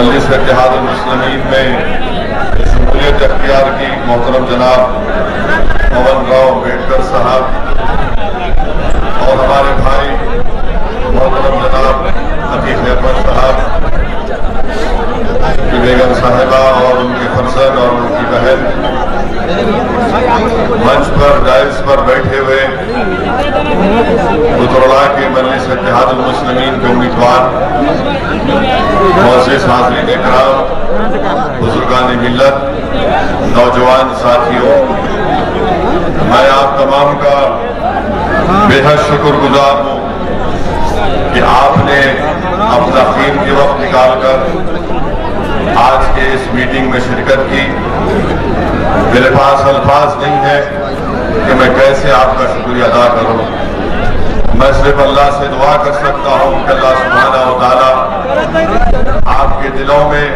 मजलिस इत्तेहादुल मुस्लिमीन में शमूलियत अख्तियार की मोहतरम जनाब पवन राव अम्बेडकर साहब और हमारे भाई मोहतरम जनाब हफीज अहमद साहब की बेगम साहिबा और उनके फरजंद और उनकी बहन मंच पर डायस पर बैठे हुए बुजुर्गा के मजलिस इत्तेहादुल मुस्लिमीन के उम्मीदवार मोअज़्ज़िज़ हाज़रीन इकराम, बुजुर्गान मिल्लत, नौजवान साथियों, मैं आप तमाम का बेहद शुक्रगुजार हूँ कि आपने अपना कीमती वक्त निकालकर आज के इस मीटिंग में शिरकत की। मेरे पास अल्फाज नहीं है कि मैं कैसे आपका शुक्रिया अदा करूं। मैं सिर्फ अल्लाह से दुआ कर सकता हूं कि अल्लाह सुब्हानहू व तआला आपके दिलों में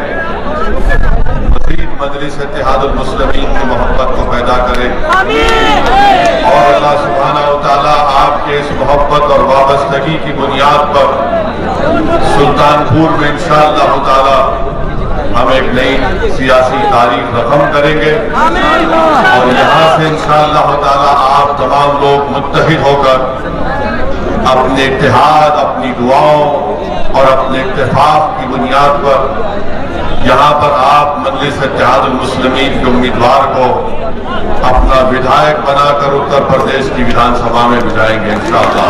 मज़ीद मजलिस इत्तेहादुल मुस्लिमीन की मोहब्बत को पैदा करे और अल्लाह सुब्हानहू व तआला आपके इस मोहब्बत और वाबस्तगी की बुनियाद पर सुल्तानपुर में इंशाअल्लाह ताला हम एक नई सियासी तारीख रकम करेंगे और यहाँ से इंशाअल्लाह ताला आप तमाम लोग मुत्तहिद होकर अपने इत्तेहाद, अपनी दुआओं और अपने इत्तेफाक की बुनियाद पर यहाँ पर आप मजलिस इत्तेहादुल मुस्लिमीन के उम्मीदवार को अपना विधायक बनाकर उत्तर प्रदेश की विधानसभा में भिजाएंगे इंशाअल्लाह।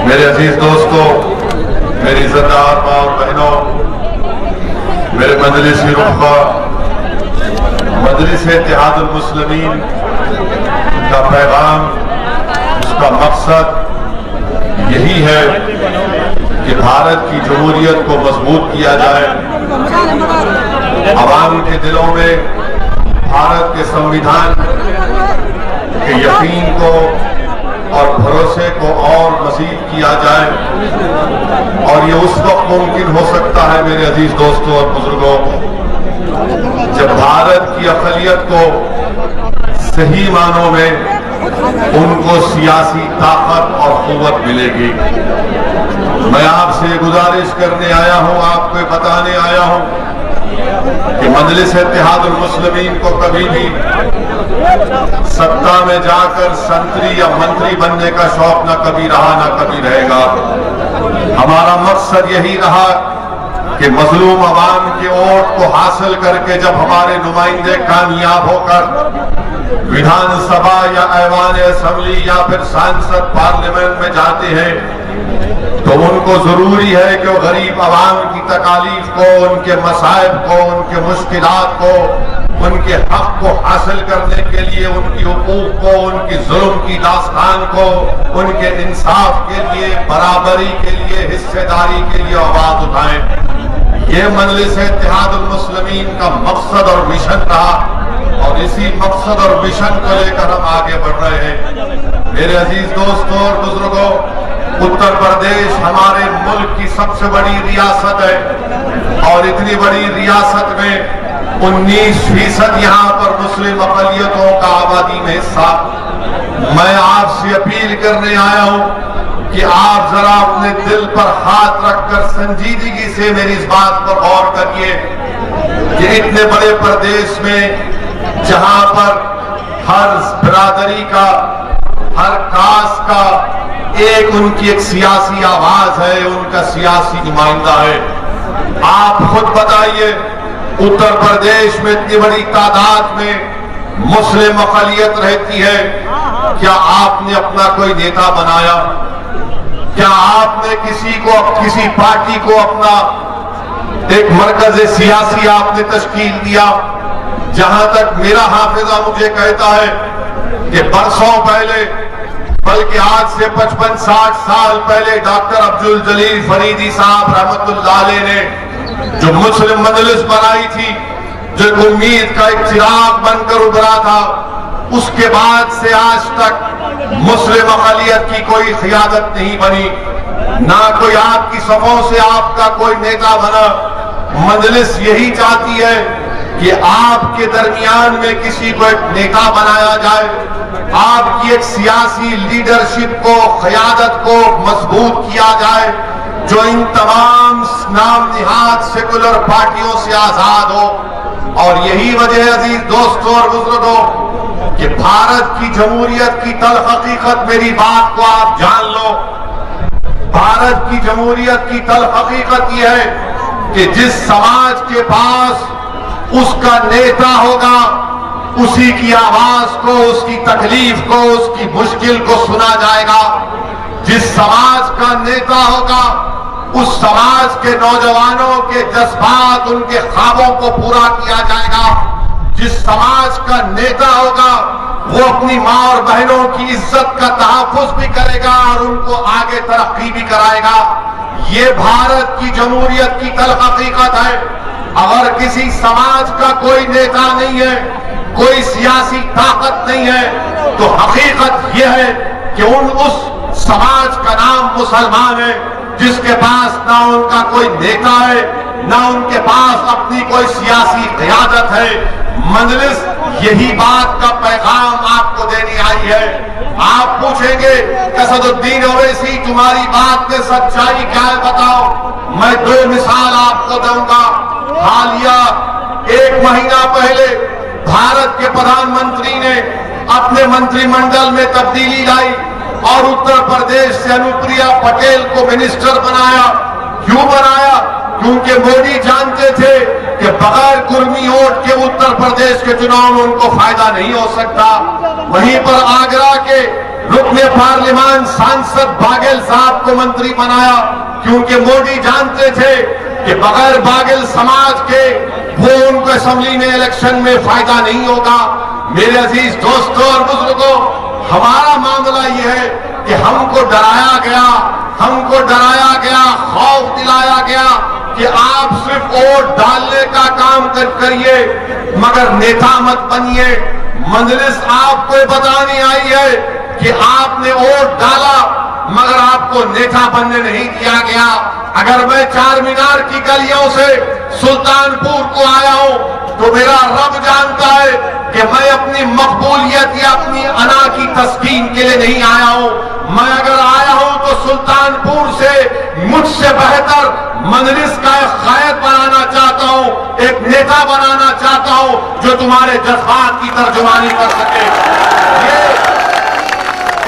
मेरे अजीज दोस्तों, मेरी इज्जतदार माँ और बहनों, मेरे मजलिस रुखबा, मजलिस इत्तेहादुल मुस्लिमीन का पैगाम, उसका मकसद यही है कि भारत की जमहूरियत को मजबूत किया जाए, अवाम के दिलों में भारत के संविधान के यकीन को और भरोसे को और मज़ीद किया जाए। और ये उस वक्त मुमकिन हो सकता है मेरे अजीज दोस्तों और बुजुर्गों, जब भारत की अक़लियत को सही मानों में उनको सियासी ताकत और क़ुव्वत मिलेगी। मैं आपसे गुजारिश करने आया हूं, आपको बताने आया हूं कि मजलिस इत्तेहादुल मुस्लिमीन को कभी भी सत्ता में जाकर संतरी या मंत्री बनने का शौक न कभी रहा न कभी रहेगा। हमारा मकसद यही रहा कि मजलूम अवाम के वोट को हासिल करके जब हमारे नुमाइंदे कामयाब होकर विधानसभा या ऐवान असेंबली या फिर सांसद पार्लियामेंट में जाते हैं तो उनको जरूरी है कि वो गरीब अवाम की तकालीफ को, उनके मसाइब को, उनके मुश्किलात को, उनके हक को हासिल करने के लिए, उनकी हुकूक को, उनकी जुल्म की दास्तान को, उनके इंसाफ के लिए, बराबरी के लिए, हिस्सेदारी के लिए आवाज उठाएं। ये मजलिस इत्तेहादुल मुस्लिमीन का मकसद और मिशन रहा और इसी मकसद और मिशन को लेकर हम आगे बढ़ रहे हैं। मेरे अजीज दोस्तों और बुजुर्गों, उत्तर प्रदेश हमारे मुल्क की सबसे बड़ी रियासत है और इतनी बड़ी रियासत में 19% यहाँ पर मुस्लिम अक़लियतों का आबादी में हिस्सा। मैं आपसे अपील करने आया हूँ कि आप जरा अपने दिल पर हाथ रखकर संजीदगी से मेरी इस बात पर गौर करिए कि इतने बड़े प्रदेश में जहां पर हर बिरादरी का, हर कास्ट का एक उनकी एक सियासी आवाज है, उनका सियासी नुमाइंदा है। आप खुद बताइए, उत्तर प्रदेश में इतनी बड़ी तादाद में मुस्लिम अक़लियत रहती है, क्या आपने अपना कोई नेता बनाया? क्या आपने किसी पार्टी को अपना एक मरकज सियासी आपने तश्कील दिया? जहां तक मेरा हाफिजा मुझे कहता है कि बरसों पहले, बल्कि आज से 55-60 साल पहले डॉक्टर अब्दुल जलील फरीदी साहब रहमतुल्लाह अलैह ने जो मुस्लिम मजलिस बनाई थी, जो उम्मीद का एक चिराग बनकर उभरा था, उसके बाद से आज तक मुस्लिम अक़लियत की कोई क़ियादत नहीं बनी, ना कोई आपकी सफ़ों से आपका कोई नेता बना। मजलिस यही चाहती है कि आपके दरमियान में किसी को एक नेता बनाया जाए, आपकी एक सियासी लीडरशिप को, क़यादत को मजबूत किया जाए, जो इन तमाम नाम निहाद सेकुलर पार्टियों से आजाद हो। और यही वजह है अजीज दोस्तों और बुजुर्गों कि भारत की जमहूरियत की तल्ख हकीकत, मेरी बात को आप जान लो, भारत की जमहूरियत की तल्ख हकीकत यह है कि जिस समाज के पास उसका नेता होगा, उसी की आवाज को, उसकी तकलीफ को, उसकी मुश्किल को सुना जाएगा। जिस समाज का नेता होगा, उस समाज के नौजवानों के जज्बात, उनके ख्वाबों को पूरा किया जाएगा। जिस समाज का नेता होगा, वो अपनी मां और बहनों की इज्जत का तहफ्फुज भी करेगा और उनको आगे तरक्की भी कराएगा। ये भारत की जमहूरियत की तल्ख हकीकत है। अगर किसी समाज का कोई नेता नहीं है, कोई सियासी ताकत नहीं है, तो हकीकत यह है कि उस समाज का नाम मुसलमान है, जिसके पास ना उनका कोई नेता है, ना उनके पास अपनी कोई सियासी क़यादत है। मजलिस यही बात का पैगाम आपको देनी आई है। आप पूछेंगे असदुद्दीन ओवैसी, तुम्हारी बात में सच्चाई क्या है, बताओ। मैं दो मिसाल आपको दूंगा। हालिया 1 महीना पहले भारत के प्रधानमंत्री ने अपने मंत्रिमंडल में तब्दीली लाई और उत्तर प्रदेश से अनुप्रिया पटेल को मिनिस्टर बनाया। क्यों बनाया? क्योंकि मोदी जानते थे कि बगैर कुर्मी वोट के उत्तर प्रदेश के चुनाव में उनको फायदा नहीं हो सकता। वहीं पर आगरा के रुकने पार्लियामान सांसद बाघेल साहब को मंत्री बनाया, क्योंकि मोदी जानते थे कि बगैर बाघेल समाज के वो उनको असेंबली में इलेक्शन में फायदा नहीं होगा। मेरे अजीज दोस्तों और बुजुर्गों, हमारा मामला यह है कि हमको डराया गया, खौफ दिलाया गया कि आप सिर्फ वोट डालने का काम करिए, मगर नेता मत बनिए। मजलिस आपको बतानी आई है कि आपने वोट डाला, मगर आपको नेता बनने नहीं दिया गया। अगर मैं चार मीनार की गलियों से सुल्तानपुर को आया हूं, तो मेरा रब जानता है कि मैं अपनी मकबूलियत या अपनी अना की तस्कीन के लिए नहीं आया हूं। मैं अगर आया हूं तो सुल्तानपुर से मुझसे बेहतर मजलिस का एक कायद बनाना चाहता हूं, एक नेता बनाना चाहता हूं जो तुम्हारे जज्बात की तर्जुमानी कर सके।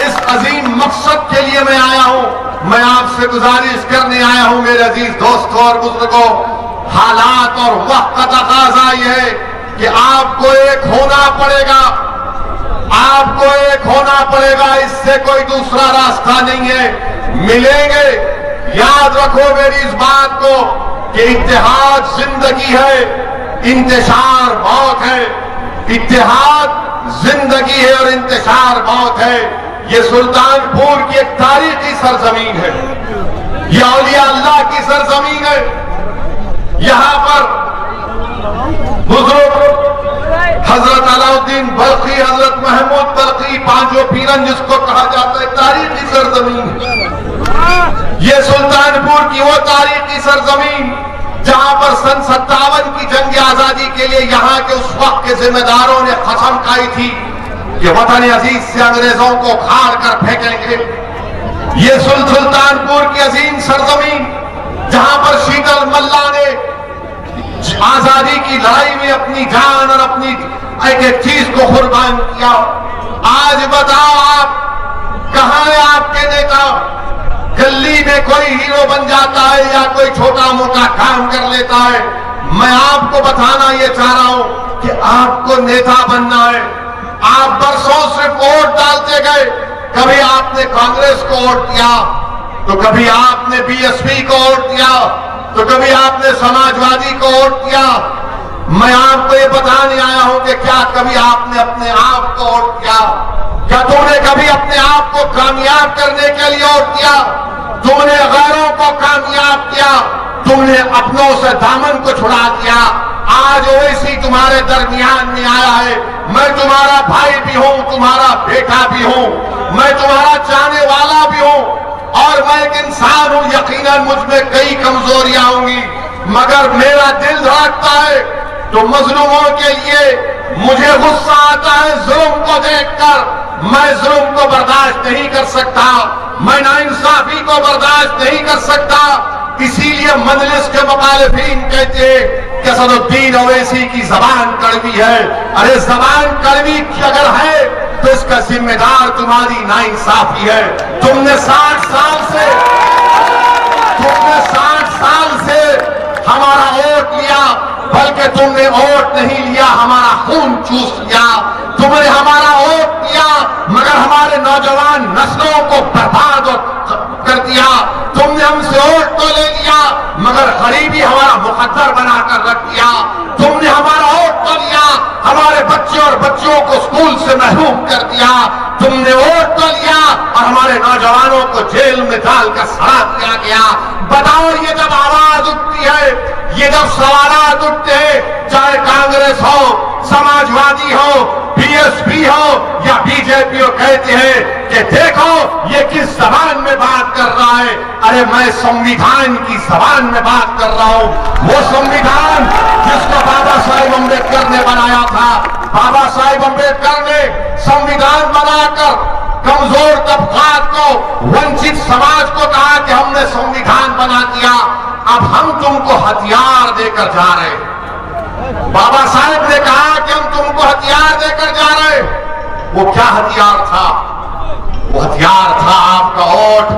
इस अजीम मकसद के लिए मैं आया हूं। मैं आपसे गुजारिश करने आया हूं मेरे अजीज दोस्तों और बुजुर्गों, हालात और वक्त का तकाजा यह है कि आपको एक होना पड़ेगा, आपको एक होना पड़ेगा। इससे कोई दूसरा रास्ता नहीं है। मिलेंगे, याद रखो मेरी इस बात को कि इत्तेहाद जिंदगी है, इंतशार मौत है। इत्तेहाद जिंदगी है और इंतशार मौत है। ये सुल्तानपुर की एक तारीखी सरजमीन है, ये औलिया अल्लाह की सरजमीन है। यहां पर बुजुर्ग हजरत अलाउद्दीन बल्खी, हजरत महमूद बल्खी, पांचों पीरन जिसको कहा जाता है, तारीखी सरजमीन है। ये सुल्तानपुर की वो तारीखी सरजमीन जहां पर सन 57 की जंग आजादी के लिए यहां के उस वक्त के जिम्मेदारों ने कसम खाई थी कि वतन अजीज से अंग्रेजों को उखाड़ कर फेंकेंगे। ये सुल्तानपुर की अजीम सरजमीन जहां पर शीतल मल्ला ने आजादी की लड़ाई में अपनी जान और अपनी एक एक चीज को कुर्बान किया। आज बताओ आप, कहां है आपके नेता? गली में कोई हीरो बन जाता है या कोई छोटा मोटा काम कर लेता है। मैं आपको बताना ये चाह रहा हूं कि आपको नेता बनना है। आप बरसों सिर्फ वोट डालते गए, कभी आपने कांग्रेस को वोट दिया, तो कभी आपने बीएसपी को वोट दिया, तो कभी आपने समाजवादी को वोट दिया। मैं आपको ये बताने आया हूं कि क्या कभी आपने अपने आप को वोट दिया? क्या तुमने कभी अपने आप को कामयाब करने के लिए वोट दिया? तुमने गैरों को कामयाब किया, तुमने अपनों से दामन को छुड़ा दिया। आज ओवैसी तुम्हारे दरमियान में आया है। मैं तुम्हारा भाई भी हूं, तुम्हारा बेटा भी हूं, मैं तुम्हारा चाहने वाला भी हूं और मैं एक इंसान हूं। यकीनन मुझ में कई कमजोरियां होंगी, मगर मेरा दिल धड़कता है तो मजलूमों के लिए मुझे गुस्सा आता है जुल्म को देखकर। मैं जुल्म को बर्दाश्त नहीं कर सकता, मैं नाइंसाफी को बर्दाश्त नहीं कर सकता। इसीलिए मजलिस के मुखालिफीन कहते कि असदुद्दीन ओवैसी की जबान कड़वी है। अरे जबान कड़वी अगर है तो इसका जिम्मेदार तुम्हारी नाइंसाफी है। तुमने 60 साल से हमारा वोट लिया, बल्कि तुमने वोट नहीं लिया, हमारा खून चूस लिया। तुमने हमारा वोट लिया मगर हमारे नौजवान नस्लों को बर्बाद कर दिया। तुमने हमसे वोट तो ले लिया मगर गरीबी हमारा मुकद्दर बनाकर रख दिया। तुमने हमारा वोट तो लिया, हमारे बच्चे और बच्चियों को स्कूल से महरूम कर दिया। तुमने वोट तो लिया और हमारे नौजवानों को जेल में डालकर सड़ा दिया गया। बताओ, ये जब आवाज उठती है, ये जब सवालात उठते हैं, चाहे कांग्रेस हो, समाजवादी हो, बीएसपी हो या बीजेपी हो, कहते हैं कि देखो ये किस जबान में बात कर रहा है। अरे मैं संविधान की जबान में बात कर रहा हूं। वो संविधान जिसको बाबा साहेब अम्बेडकर ने बनाया था। बाबा साहेब अम्बेडकर ने संविधान बनाकर कमजोर तबकात को, वंचित समाज को कहा कि हमने संविधान बना दिया, अब हम तुमको हथियार देकर जा रहे हैं। बाबा साहेब ने कहा कि हम तुमको हथियार देकर जा रहे हैं। वो क्या हथियार था? वो हथियार था आपका वोट।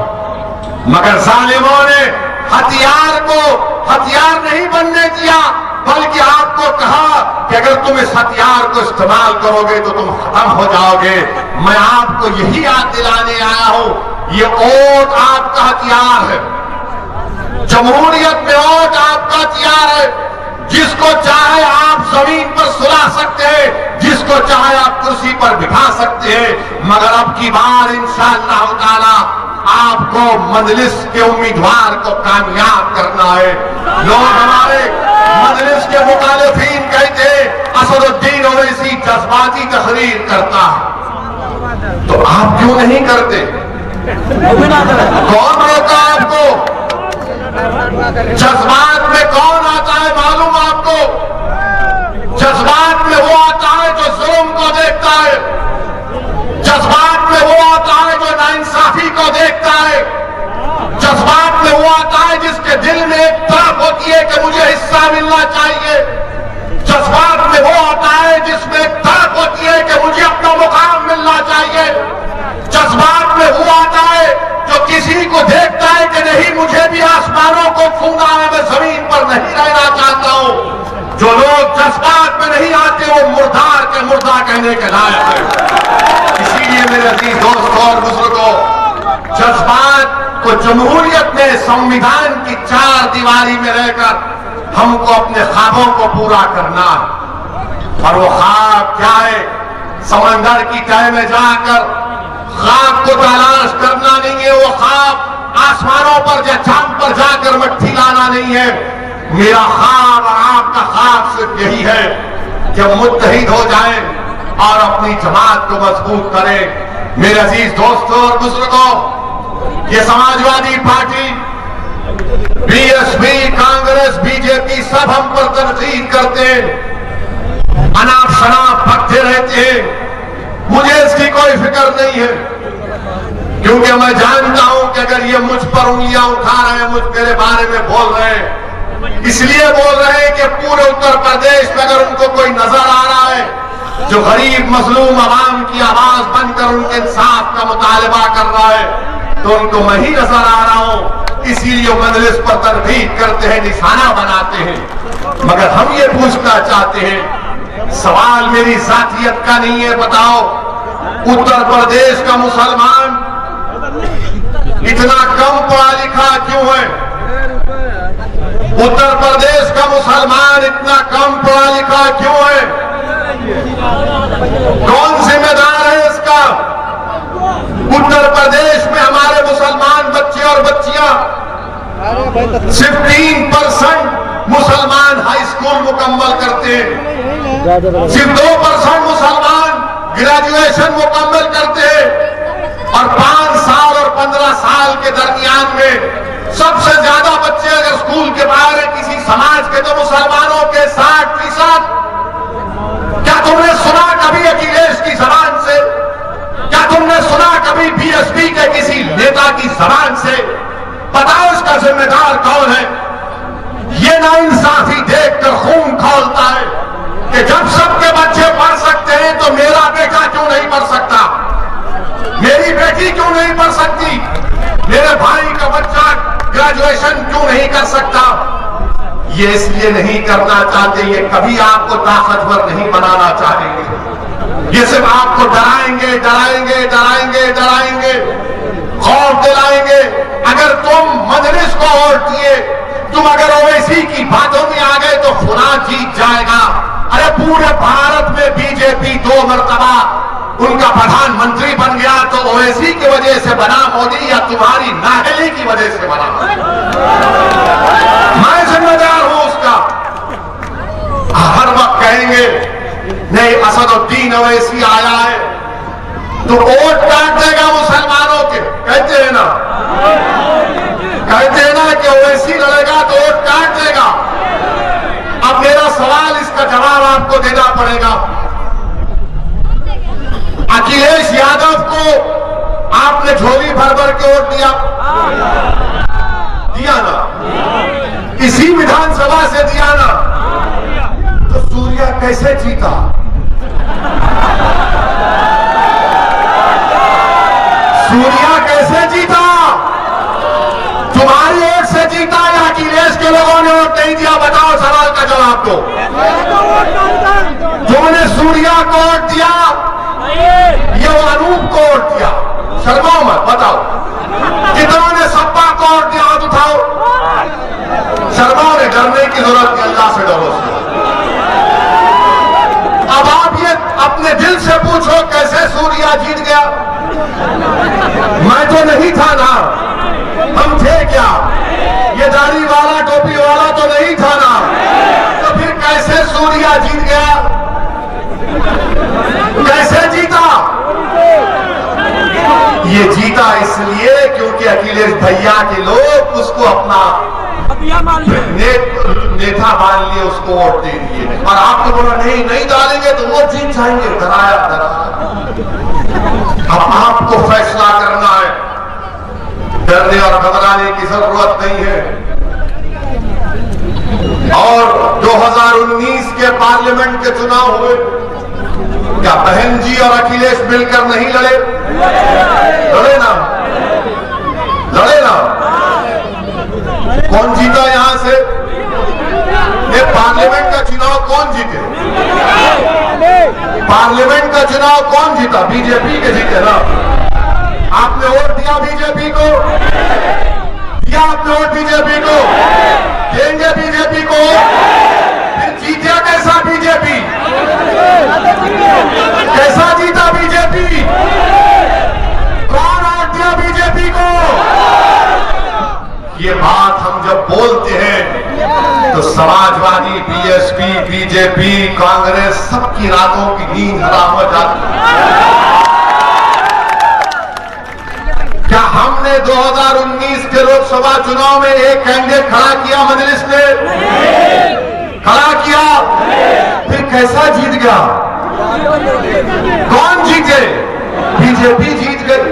मगर जालिमों ने हथियार को हथियार नहीं बनने दिया, बल्कि आपको कहा कि अगर तुम इस हथियार को इस्तेमाल करोगे तो तुम खत्म हो जाओगे। मैं आपको यही याद दिलाने आया हूं, ये वोट आपका हथियार है। जमहूरियत में वोट आपका हथियार है। जिसको चाहे आप जमीन पर सुला सकते हैं, जिसको चाहे आप कुर्सी पर बिठा सकते हैं, मगर अब की बार इंशाअल्लाह ताला आपको मजलिस के उम्मीदवार को कामयाब करना है। लोग हमारे मजलिस के मुखालिफीन कहते असदुद्दीन ओवैसी जज्बाती तकरीर करता है, तो आप क्यों नहीं करते? कौन रोका आपको? जज्बात में कौन आता है मालूम आपको? जज्बात में वो आता है जो जुल्म को देखता है। जज्बात में वो आता है जो नाइंसाफी को देखता है। जज्बात में वो आता है जिसके दिल में एक तड़प होती है कि मुझे हिस्सा मिलना चाहिए। जज्बात में वो आता है जिसमें एक तड़प होती है कि मुझे अपना मुकाम मिलना चाहिए। जज्बात में वो आता है जो किसी को देखता है कि नहीं, मुझे भी आसमानों को छूना है, मैं जमीन पर नहीं रहना चाहता हूं। जो लोग जज्बात में नहीं आते वो मुर्दार के मुर्दा कहने के लायक है। इसीलिए मेरे अजीज दोस्तों और बुजुर्गों, जज्बात को जमहूरियत में संविधान की 4 दीवारी में रहकर हमको अपने ख्वाबों को पूरा करना है। और वो ख्वाब क्या है? समंदर की तह में जाकर ख्वाब को तलाश करना नहीं है। वो ख्वाब आसमानों पर या चांद पर जाकर मट्टी लाना नहीं है। मेरा ख्वाब और आपका ख्वाब सिर्फ यही है कि हम मुत्तहिद हो जाएं और अपनी जमात को मजबूत करें। मेरे अजीज दोस्तों और बुजुर्गों, ये Samajwadi party, BSP, Congress, BJP सब हम पर तनकीद करते हैं, अनाप शनाप भगते रहते हैं। मुझे इसकी कोई फिक्र नहीं है, क्योंकि मैं जानता हूं कि अगर ये मुझ पर उंगलियां उठा रहे हैं, मुझ मेरे बारे में बोल रहे हैं, इसलिए बोल रहे हैं कि पूरे उत्तर प्रदेश में अगर उनको कोई नजर आ रहा है जो गरीब मजलूम आवाम की आवाज बनकर उनके इंसाफ का मुतालबा कर रहा है, तो उनको मैं ही नजर आ रहा हूं। इसीलिए मजलिस पर तनकीद करते हैं, निशाना बनाते हैं। मगर हम ये पूछना चाहते हैं, सवाल मेरी जातियत का नहीं है। बताओ, उत्तर प्रदेश का मुसलमान इतना कम पढ़ा लिखा क्यों है? उत्तर प्रदेश का मुसलमान इतना कम पढ़ा लिखा क्यों है? कौन जिम्मेदार है इसका? उत्तर प्रदेश में हमारे मुसलमान बच्चे और बच्चियां सिर्फ 3% मुसलमान हाई स्कूल मुकम्मल करते हैं, सिर्फ 2% मुसलमान ग्रेजुएशन मुकम्मल करते हैं। और 5 साल और 15 साल के दरमियान में सबसे ज्यादा बच्चे अगर स्कूल के बाहर है किसी समाज के, तो मुसलमानों के 60%। क्या तुमने सुना कभी अखिलेश की जबान से? क्या तुमने सुना कभी बीएसपी के किसी नेता की जबान से बताओ इसका जिम्मेदार कौन है? ये नाइंसाफी देखकर खून खौलता है कि जब सबके बच्चे पढ़ सकते हैं तो मेरा बेटा क्यों नहीं पढ़ सकता, मेरी बेटी क्यों नहीं पढ़ सकती, मेरे भाई का बच्चा ग्रेजुएशन क्यों नहीं कर सकता? ये इसलिए नहीं करना चाहते, ये कभी आपको ताकतवर नहीं बनाना चाहेंगे। ये सिर्फ आपको डराएंगे डराएंगे डराएंगे डराएंगे, खौफ दिलाएंगे। अगर तुम मजलिस को वोट दिए, तुम अगर ओवैसी की बातों में आ गए तो खुदा जीत जाएगा। अरे पूरे भारत में बीजेपी 2 मरतबा उनका प्रधानमंत्री बन गया तो ओवैसी की वजह से बना मोदी या तुम्हारी नाहली की वजह से बना? मैं जिम्मेदार हूं उसका। हर वक्त कहेंगे नहीं असदुद्दीन ओवैसी आया है तो वोट काट देगा मुसलमानों के, कहते हैं ना, कहते हैं ना कि ओवैसी लड़ेगा तो वोट काट देगा। अब मेरा सवाल, इसका जवाब आपको देना पड़ेगा। अखिलेश यादव को आपने झोली भर भर के वोट दिया ना, इसी विधानसभा से दिया ना, तो सूर्या कैसे जीता? सूर्या कैसे जीता? तुम्हारी वोट से जीता या अखिलेश के लोगों ने वोट नहीं दिया? बताओ, सवाल का जवाब दो। तुमने सूर्या को वोट दिया, ये वो अनूप को वोट दिया, शर्माओ मत, बताओ कितनों ने सपा को वोट दिया? हाथ उठाओ। शर्माओ ने, डरने की जरूरत नहीं, अल्लाह से डरो। अब आप ये अपने दिल से पूछो कैसे सूर्या जीत गया? मैं तो नहीं था ना, हम थे क्या? ये दाढ़ी वाला टोपी वाला तो नहीं था ना, तो फिर कैसे सूर्या जीत गया? कैसे जीता? ये जीता इसलिए क्योंकि अखिलेश भैया के लोग उसको अपना नेता मान लिए, उसको वोट दे दिए। और आपको बोला नहीं नहीं डालेंगे तो वोट जीत जाएंगे। डराया डराया। अब आपको फैसला करना है, डरने और घबराने की जरूरत नहीं है। और 2019 के पार्लियामेंट के चुनाव हुए, क्या बहन जी और अखिलेश मिलकर नहीं लड़े? लड़े ना, लड़े ना। कौन जीता यहां से? ये पार्लियामेंट का चुनाव कौन जीते? पार्लियामेंट का चुनाव कौन जीता? बीजेपी के जीते ना। आपने वोट दिया बीजेपी को, दिया आपने वोट बीजेपी को, देंगे बीजेपी को। फिर जीता कैसा बीजेपी? कैसा जीता बीजेपी? कौन वोट दिया बीजेपी को? ये बात हम जब बोलते हैं तो समाजवादी, बीएसपी, बीजेपी, कांग्रेस सबकी रातों की नींद हराम हो जाती है। क्या हमने 2019 के लोकसभा चुनाव में एक कैंडिडेट खड़ा किया मजलिस ने? खड़ा किया, फिर कैसा जीत गया? कौन जीते? बीजेपी जीत गई।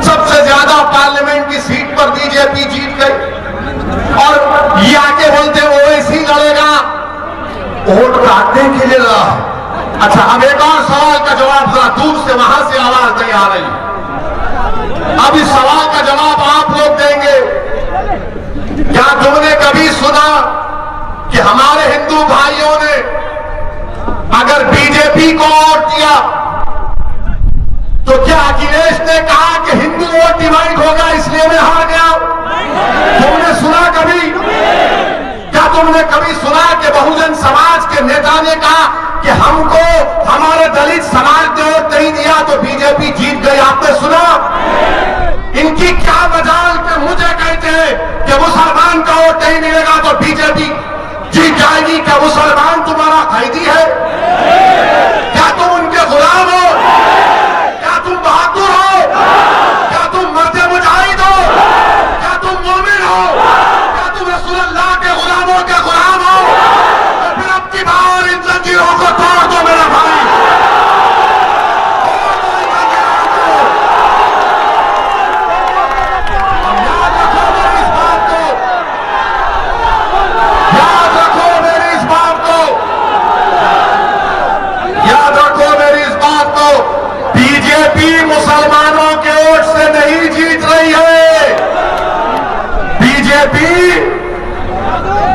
सबसे ज्यादा पार्लियामेंट की सीट पर बीजेपी जीत गई। और ये आके बोलते ओवैसी लड़ेगा, वोट काटने के लिए लड़ा है। अच्छा, अब एक और सवाल का जवाब, जरा दूर से वहां से आवाज नहीं आ रही। अब इस सवाल का जवाब आप लोग देंगे। क्या तुमने कभी सुना कि हमारे हिंदू भाइयों ने अगर बीजेपी को वोट दिया तो क्या अखिलेश ने कहा कि हिंदू वोट डिवाइड होगा इसलिए मैं हार गया? तुमने सुना कभी? क्या तुमने कभी सुना कि बहुजन समाज के नेता ने कहा कि हमको हमारे दलित समाज ने वोट नहीं दिया तो बीजेपी जीत गई? आपने सुना? इनकी क्या मजाल के मुझे कहते हैं कि मुसलमान का वोट नहीं मिलेगा तो बीजेपी जीत जाएगी? क्या मुसलमान तुम्हारा कैदी है? क्या तुम उनके गुलाम हो? क्या तुम बहादुर हो? क्या तुम मर्दे मुजाहिद हो? क्या तुम मोमिन हो? क्या तुम रसूलुल्लाह के गुलामों के गुलाम हो? तो फिर अब की बार इन जंजीरों को तोड़ दो मेरा भाई। याद रखो बीजेपी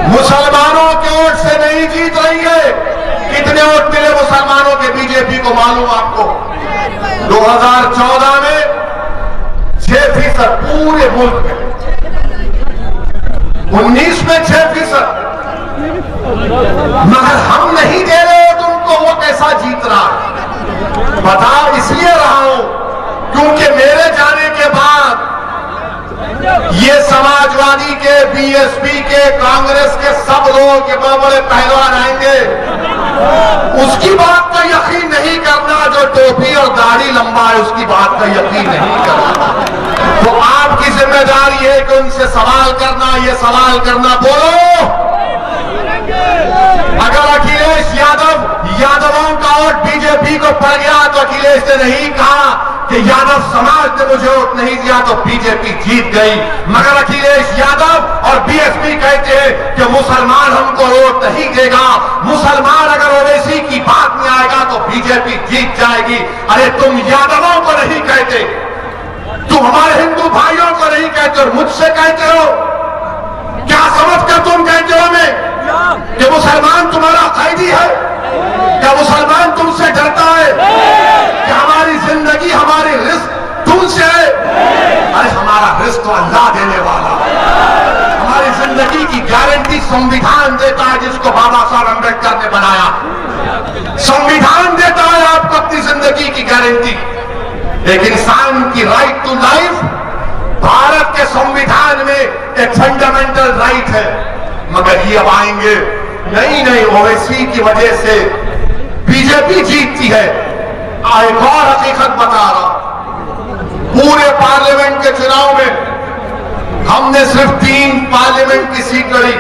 मुसलमानों के वोट से नहीं जीत रही है। कितने वोट मिले मुसलमानों के बीजेपी को मालूम आपको? 2014 में 6% पूरे मुल्क में, 19 में 6%, मगर हम नहीं दे रहे तो उनको वो कैसा जीत रहा है? बता इसलिए रहा हूं क्योंकि मेरे जाने के बाद ये समाजवादी के, बीएसपी के, कांग्रेस के सब लोग के बड़े पहलवान आएंगे, उसकी बात का यकीन नहीं करना। जो टोपी और दाढ़ी लंबा है उसकी बात का यकीन नहीं करना। तो आपकी जिम्मेदारी है कि उनसे सवाल करना, ये सवाल करना, बोलो अगर अखिलेश यादवों का वोट बीजेपी को पड़ गया तो अखिलेश ने नहीं कहा कि यादव समाज ने मुझे वोट नहीं दिया तो बीजेपी जीत गई, मगर अखिलेश यादव और बीएसपी कहते हैं कि मुसलमान हमको वोट नहीं देगा, मुसलमान अगर ओवैसी की बात में आएगा तो बीजेपी जीत जाएगी। अरे तुम यादवों को नहीं कहते, तुम हमारे हिंदू भाइयों को नहीं कहते और मुझसे कहते हो? क्या समझकर तुम कहते हो हमें कि मुसलमान तुम्हारा कैदी है? क्या मुसलमान तुमसे डरता है? क्या हमारी जिंदगी, हमारी रिस्क तुमसे है? अरे हमारा रिस्क तो अल्लाह देने वाला है। हमारी जिंदगी की गारंटी संविधान देता है, जिसको बाबा साहब अम्बेडकर ने बनाया। संविधान देता है आपको अपनी जिंदगी की गारंटी। एक इंसान की राइट टू लाइफ भारत के संविधान में एक फंडामेंटल राइट है, मगर ये अब आएंगे नहीं, ओवैसी की वजह से बीजेपी जीतती है। एक और हकीकत बता रहा, पूरे पार्लियामेंट के चुनाव में हमने सिर्फ 3 पार्लियामेंट की सीट लड़ी।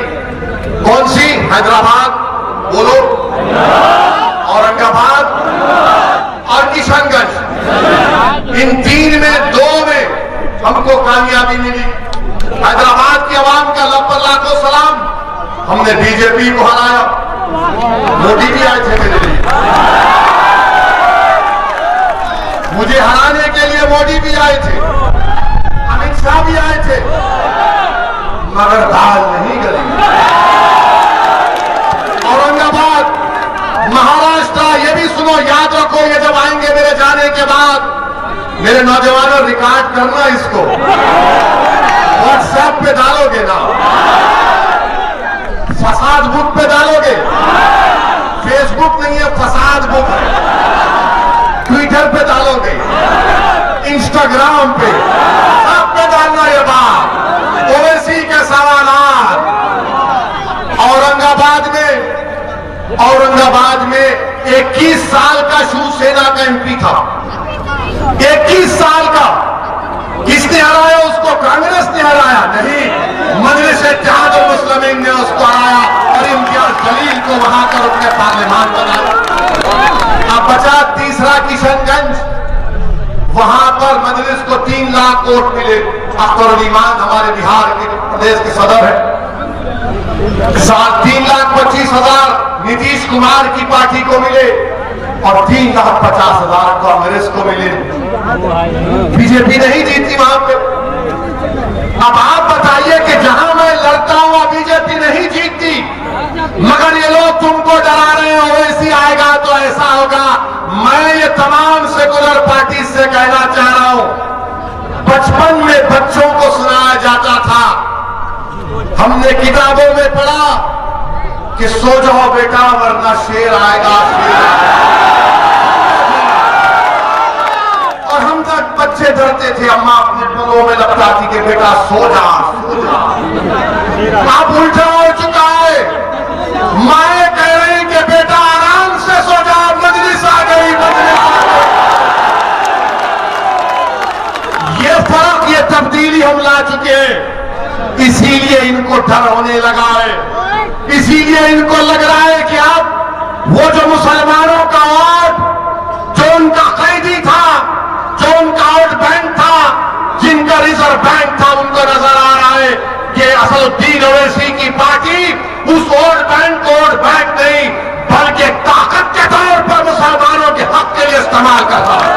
कौन सी? हैदराबाद, बोलो, औरंगाबाद और किशनगंज। इन 3 में 2 में हमको कामयाबी मिली। हैदराबाद की आवाम का लाखों सलाम, हमने बीजेपी को हराया। मोदी भी आए थे मेरे लिए, मुझे हराने के लिए मोदी भी आए थे, अमित शाह भी आए थे, मगर दाल नहीं गली। औरंगाबाद, महाराष्ट्र, ये भी सुनो, याद रखो, ये जब आएंगे मेरे जाने के बाद, मेरे नौजवानों रिकॉर्ड करना इसको, व्हाट्सएप पे डालोगे ना, फसाद बुक पे डालोगे, फेसबुक नहीं है, फसाद बुक है, ट्विटर पे डालोगे, इंस्टाग्राम पे, सब पे डालना ये बात, ओवैसी के सवालात। औरंगाबाद में 21 साल का शिवसेना का एमपी था, 21 साल का। किसने हराया उसको? कांग्रेस ने हराया? नहीं, मजलिस-ए-इत्तेहाद मुस्लिमीन ने उसको हराया और इम्तियाज जलील को वहां कर अपने पार्लियामान बनाया। अब बचा तीसरा किशनगंज, वहां पर मजलिस को 3 लाख वोट मिले। अख्तरुल ईमान हमारे बिहार के प्रदेश के सदर है, 3,25,000 नीतीश कुमार की पार्टी को मिले और 3,50,000 कांग्रेस को मिले। बीजेपी नहीं जीती वहां पे। अब आप बताइए कि जहां मैं लड़ता हूं वहां बीजेपी नहीं जीतती, मगर ये लोग तुमको डरा रहे हैं, ओवैसी आएगा तो ऐसा होगा। मैं ये तमाम सेकुलर पार्टी से कहना चाह रहा हूं, बचपन में बच्चों को सुनाया जाता था, हमने किताबों में पढ़ा कि सो जाओ बेटा वरना शेर आएगा, शेर आएगा। और हम तक बच्चे डरते थे, अम्मा अपने पलों में लपटाती कि बेटा सो जा, सो जा। अब उल्टा हो चुका है, माए कह रही कि बेटा आराम से सो जा, मजलिस आ गई, मजलिस आ गई। ये फर्क, ये तब्दीली हम ला चुके हैं। इसीलिए इनको डर होने लगा है, इसीलिए इनको लग रहा है कि अब वो जो मुसलमानों का वोट, जो उनका कैदी था, जो उनका वोट बैंक था, जिनका रिजर्व बैंक था, उनको नजर आ रहा है कि असदुद्दीन ओवैसी की पार्टी उस वोट बैंक को वोट बैंक नहीं बल्कि ताकत के तौर पर मुसलमानों के हक के लिए इस्तेमाल कर रहा है।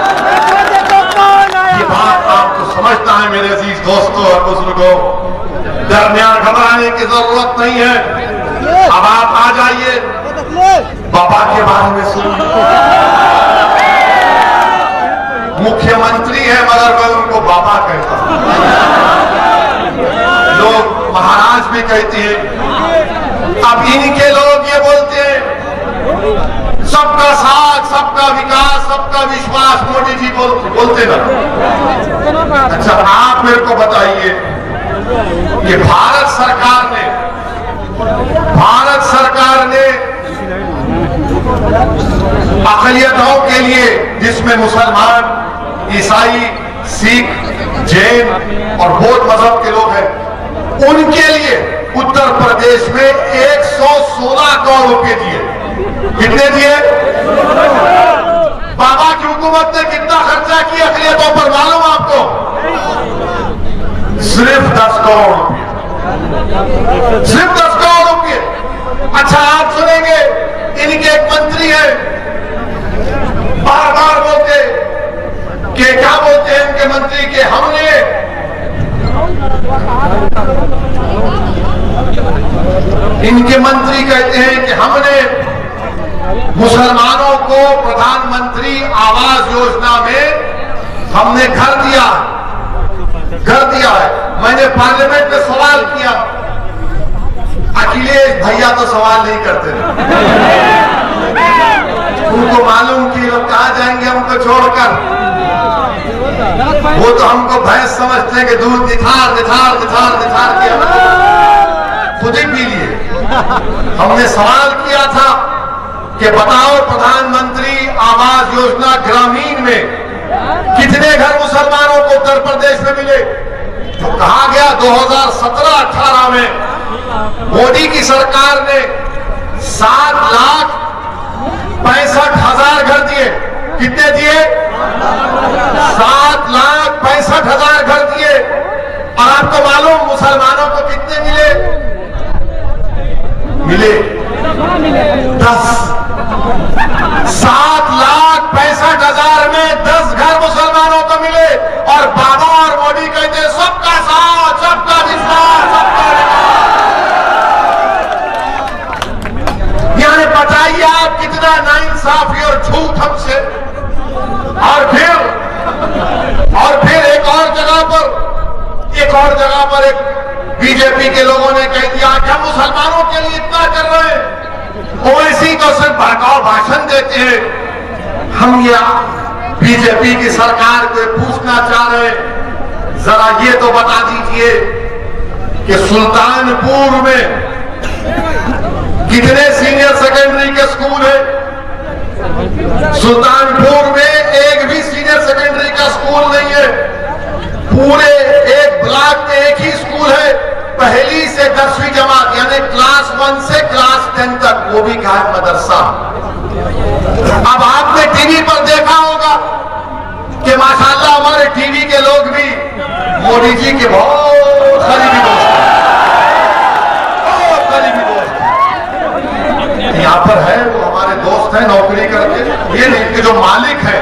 ये बात आपको समझना है मेरे अजीज दोस्तों और बुजुर्गों। दरमियान घबराने की जरूरत नहीं है। अब आप आ जाइए, बाबा के बारे में सुनिए। मुख्यमंत्री है मगर मैं उनको बाबा कहता हूं। लोग महाराज भी कहते हैं। अब इनके लोग ये बोलते हैं सबका साथ, सबका विकास, सबका विश्वास। मोदी जी बोलते ना। अच्छा, आप मेरे को बताइए कि भारत सरकार ने अक़लियतों के लिए, जिसमें मुसलमान, ईसाई, सिख, जैन और बौद्ध मजहब के लोग हैं, उनके लिए उत्तर प्रदेश में 116 करोड़ रुपए दिए। कितने दिए? बाबा की हुकूमत ने कितना खर्चा किया अक़लियतों पर मालूम आपको? सिर्फ 10 करोड़ रुपए। सिर्फ 10 करोड़ रुपए। अच्छा, आप सुनेंगे इनके एक मंत्री हैं, बार बार बोलते कि क्या बोलते हैं इनके मंत्री के इनके मंत्री कहते हैं कि हमने मुसलमानों को प्रधानमंत्री आवास योजना में हमने घर दिया है। मैंने पार्लियामेंट में सवाल किया, अखिलेश भैया तो सवाल नहीं करते। उनको मालूम कि लोग कहां जाएंगे हमको छोड़कर। वो तो हमको भैंस समझते हैं कि दूध निथार के खुद ही पी लिए। हमने सवाल किया था कि बताओ प्रधानमंत्री आवास योजना ग्रामीण में कितने घर मुसलमानों को उत्तर प्रदेश में मिले? तो कहा गया 2017-18 में मोदी की सरकार ने 7,65,000 घर दिए। कितने दिए? 7,65,000 घर दिए। और आपको मालूम मुसलमानों को कितने मिले? 10। 7,65,000 में 10 घर मुसलमानों को मिले। और बाबा और मोदी कहते सबका साथ, सबका विश्वास, सबका विकास। यानी बताइए आप कितना नाइंसाफी और झूठ हमसे। और फिर एक और जगह पर एक बीजेपी के लोगों ने कह दिया कि हम मुसलमानों के लिए इतना कर रहे हैं, ओवैसी तो सिर्फ भड़काऊ भाषण देते हैं। हम ये बीजेपी की सरकार को पूछना चाह रहे हैं, जरा ये तो बता दीजिए कि सुल्तानपुर में कितने सीनियर सेकेंडरी के स्कूल है? सुल्तानपुर में एक भी सीनियर सेकेंडरी का स्कूल नहीं है। पूरे एक ब्लॉक में एक ही स्कूल है, पहली से 10वीं जमात, यानी क्लास 1 से क्लास 10 तक, वो भी कहा मदरसा। अब आपने टीवी पर देखा होगा कि माशाल्लाह हमारे टीवी के लोग भी मोदी जी के बहुत करीबी दोस्त हैं, बहुत करीबी दोस्त हैं। यहाँ पर है वो हमारे दोस्त हैं नौकरी करके, ये नहीं कि जो मालिक है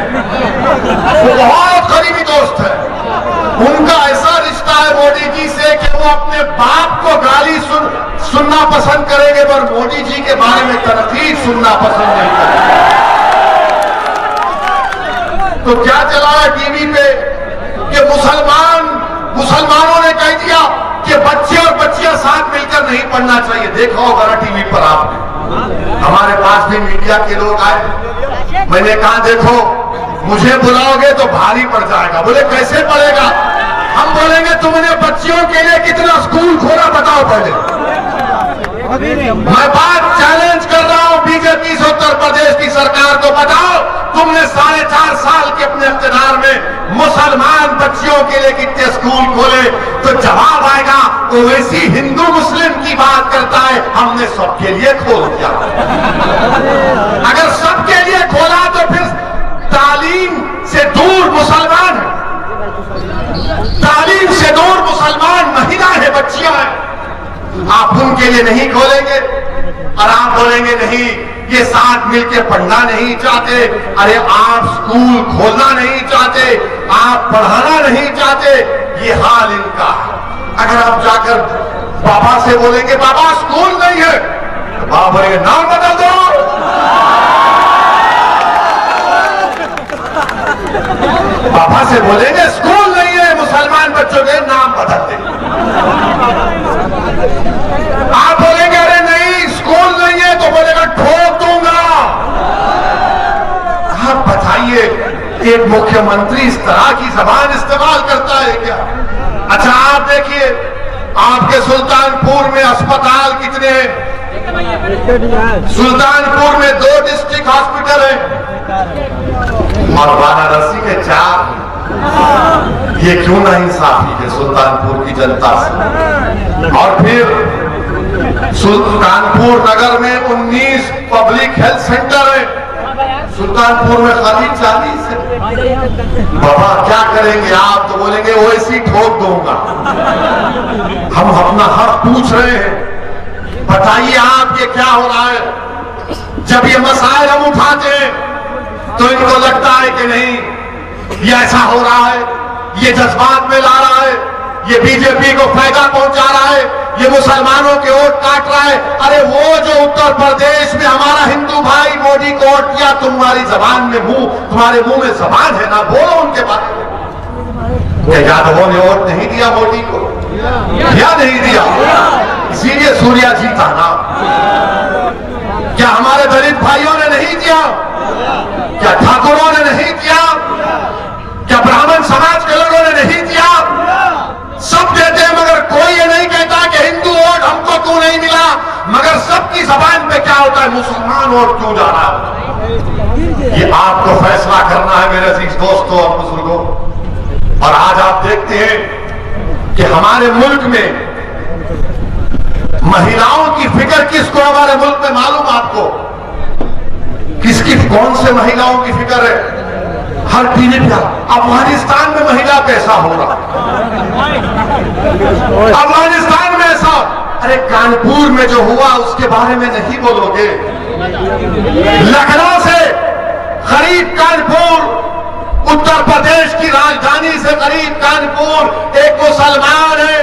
वो बहुत करीबी दोस्त है। उनका ऐसा रिश्ता है मोदी जी से कि वो अपने बाप को गाली सुनना पसंद करेंगे पर मोदी जी के बारे में तनकीद सुनना पसंद नहीं करेंगे। तो क्या चला है टीवी पे कि मुसलमानों ने कह दिया कि बच्चे और बच्चियां साथ मिलकर नहीं पढ़ना चाहिए। देखा होगा ना टीवी पर आपने। हमारे पास भी मीडिया के लोग आए, मैंने कहा देखो मुझे बुलाओगे तो भारी पड़ जाएगा। बोले कैसे पड़ेगा? हम बोलेंगे तुमने बच्चियों के लिए कितना स्कूल खोला बताओ पहले। मैं बात चैलेंज कर रहा हूं बीजेपी से उत्तर प्रदेश की सरकार को, बताओ तुमने 4.5 साल के अपने इख्तियार में मुसलमान बच्चियों के लिए कितने स्कूल खोले? तो जवाब आएगा ओवैसी हिंदू मुस्लिम की बात करता है, हमने सबके लिए खोल दिया। अगर सबके लिए खोला तो फिर तालीम से दूर मुसलमान है, तालीम से दूर मुसलमान महिलाएं हैं, बच्चियां हैं। आप उनके लिए नहीं खोलेंगे और आप बोलेंगे नहीं ये साथ मिलकर पढ़ना नहीं चाहते। अरे आप स्कूल खोलना नहीं चाहते, आप पढ़ाना नहीं चाहते, ये हाल इनका है। अगर आप जाकर पापा से बोलेंगे पापा स्कूल नहीं है, तो बाप बोलेंगे नाम बदल दो। पापा से बोलेंगे स्कूल नहीं है, मुसलमान बच्चों के नाम बदल दे। आप बोलेंगे अरे नहीं स्कूल नहीं है, तो बोलेगा ठोक दूंगा। आप बताइए एक मुख्यमंत्री इस तरह की जबान इस्तेमाल करता है क्या? अच्छा आप देखिए आपके सुल्तानपुर में अस्पताल कितने हैं? सुल्तानपुर में 2 डिस्ट्रिक्ट हॉस्पिटल है और वाराणसी में 4। ये क्यों ना इंसाफी है सुल्तानपुर की जनता से? और फिर सुल्तानपुर नगर में 19 पब्लिक हेल्थ सेंटर है, सुल्तानपुर में खाली 40 है। बाबा क्या करेंगे आप? तो बोलेंगे वैसी ठोक दूंगा। हम अपना हक पूछ रहे हैं, बताइए आप ये क्या हो रहा है? जब ये मसाइल हम उठाते हैं तो इनको लगता है कि नहीं ये ऐसा हो रहा है, ये जज्बात में ला रहा है, ये बीजेपी को फायदा पहुंचा रहा है, ये मुसलमानों के वोट काट रहा है। अरे वो जो उत्तर प्रदेश में हमारा हिंदू भाई मोदी को वोट दिया, तुम्हारी जबान में तुम्हारे मुंह में जबान है ना, बोलो उनके बारे में। क्या यादवों ने वोट नहीं दिया मोदी को? या नहीं दिया? इसीलिए सूर्या जीता ना। क्या हमारे दलित भाइयों ने नहीं दिया? क्या ठाकुरों ने नहीं दिया? क्या ब्राह्मण समाज के लोगों ने नहीं दिया? सब देते हैं, मगर कोई ये नहीं कहता कि हिंदू वोट हमको क्यों नहीं मिला। मगर सबकी जबान पे क्या होता है? मुसलमान वोट क्यों जा रहा है? ये आपको फैसला करना है मेरे अजीज दोस्तों और बुजुर्गों। और आज आप देखते हैं कि हमारे मुल्क में महिलाओं की फिक्र किसको? हमारे मुल्क में मालूम आपको किसकी, कौन से महिलाओं की फिक्र है? हर टीवी पे अफगानिस्तान में महिला कैसा हो रहा, अफगानिस्तान में ऐसा। अरे कानपुर में जो हुआ उसके बारे में नहीं बोलोगे? लखनऊ से करीब कानपुर, उत्तर प्रदेश की राजधानी से करीब कानपुर, एक मुसलमान है,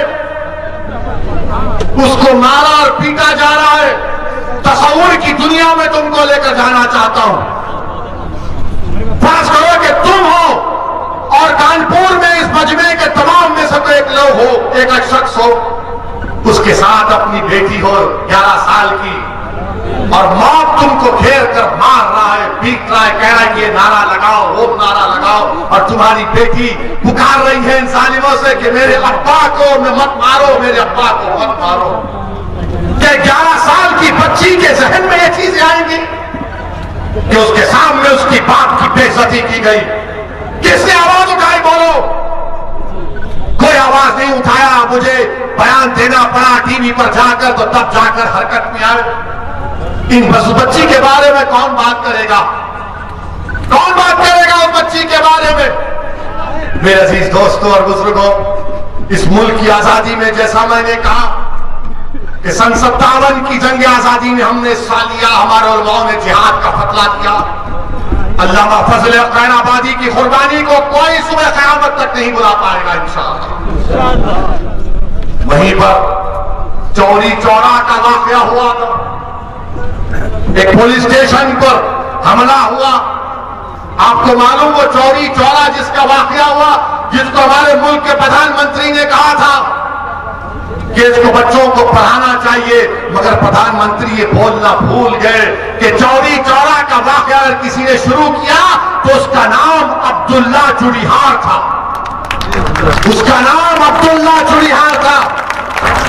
उसको मारा और पीटा जा रहा है। तस्वीर की दुनिया में तुमको लेकर जाना चाहता हूं। फर्ज करो कि तुम हो और कानपुर में इस मजमे के तमाम में से कोई एक लोग हो, एक शख्स हो, उसके साथ अपनी बेटी हो 11 साल की, और मौत तुमको घेर कर मार रहा है, पीट रहा है, कह रहा है कि ये नारा लगाओ, वो नारा लगाओ, और तुम्हारी बेटी पुकार रही है इन जालिमों से कि मेरे अब्बा को मत मारो, मेरे अब्बा को मत मारो। क्या 11 साल की बच्ची के जहन में ये चीजें आएंगी कि उसके सामने उसकी बाप की बेइज्जती की गई? किसने आवाज उठाई? बोलो। कोई आवाज नहीं उठाया। मुझे बयान देना पड़ा टीवी पर जाकर, तो तब जाकर हरकत में आए। इन बच्ची के बारे में कौन बात करेगा? कौन बात करेगा उस बच्ची के बारे में? मेरे अजीज दोस्तों और बुजुर्गों, इस मुल्क की आजादी में जैसा मैंने कहा कि सन 57 की जंग आजादी में हमने हिस्सा लिया, हमारे उलमाओं ने जिहाद का फतला दिया। अल्लामा फजल कैनाबादी की कुर्बानी को कोई सुबह क़यामत तक नहीं बुला पाएगा इंशाअल्लाह। वहीं पर चौरी चौरा का वाकया हुआ था, एक पुलिस स्टेशन पर हमला हुआ। आपको मालूम वो चौरी चौरा जिसका वाकया हुआ, जिसको हमारे मुल्क के प्रधानमंत्री ने कहा था कि इसको बच्चों को पढ़ाना चाहिए, मगर प्रधानमंत्री ये बोलना भूल गए कि चौरी चौरा का वाकया अगर किसी ने शुरू किया तो उसका नाम अब्दुल्ला चुड़ीहार था। उसका नाम अब्दुल्ला चुड़ीहार था।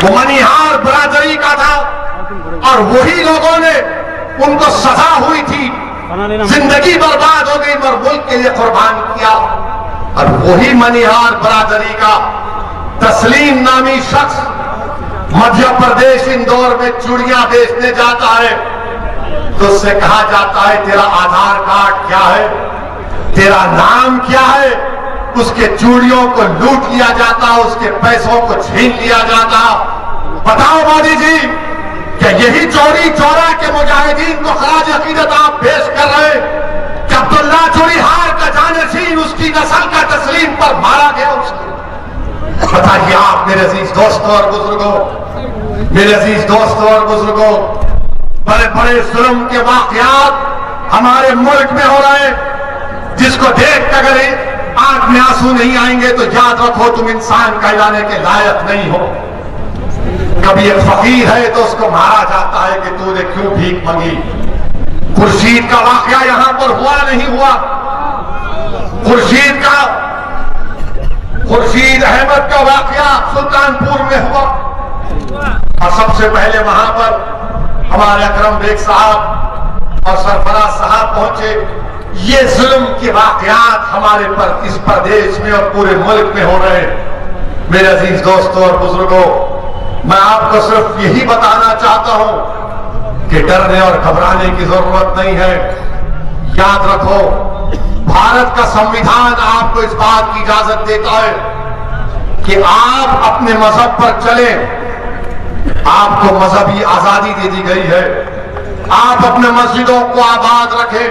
वो मनिहार बरादरी का था और वही लोगों ने, उनको सजा हुई थी, जिंदगी बर्बाद हो गई, मगर मुल्क के लिए कुर्बान किया। और वही मनिहार बरादरी का तस्लीम नामी शख्स मध्य प्रदेश इंदौर में चूड़ियां बेचने जाता है, तो उससे कहा जाता है तेरा आधार कार्ड क्या है, तेरा नाम क्या है। उसके चूड़ियों को लूट लिया जाता, उसके पैसों को छीन लिया जाता। बताओ मोदी जी, क्या यही चौरी चौरा के मुजाहिदीन को खराज अकीदत आप पेश कर रहे हैं कि अब्दुल्ला चूड़ीहार का जानशीन उसकी नस्ल का तस्लीम पर मारा गया? उसको बताइए आप मेरे अजीज दोस्तों और बुजुर्गों, मेरे अजीज दोस्तों और बुजुर्गों, बड़े बड़े जुल्म के वाकयात हमारे मुल्क में हो रहे हैं, जिसको देख कर अगर आंख में आंसू नहीं आएंगे तो याद रखो तुम इंसान कहलाने के लायक नहीं हो। कभी एक फकीर है तो उसको मारा जाता है कि तूने क्यों भीख मांगी। खुर्शीद का वाकया यहां पर हुआ नहीं हुआ। खुर्शीद अहमद का वाकया सुल्तानपुर में हुआ और सबसे पहले वहां पर हमारे अकरम बेग साहब और सरफराज साहब पहुंचे। ये जुल्म के वाकयात हमारे पर इस प्रदेश में और पूरे मुल्क में हो रहे हैं। मेरे अजीज दोस्तों और बुजुर्गों, मैं आपको सिर्फ यही बताना चाहता हूं कि डरने और घबराने की जरूरत नहीं है। याद रखो, भारत का संविधान आपको इस बात की इजाजत देता है कि आप अपने मजहब पर चलें। आपको मजहबी आजादी दे दी गई है। आप अपने मस्जिदों को आबाद रखें।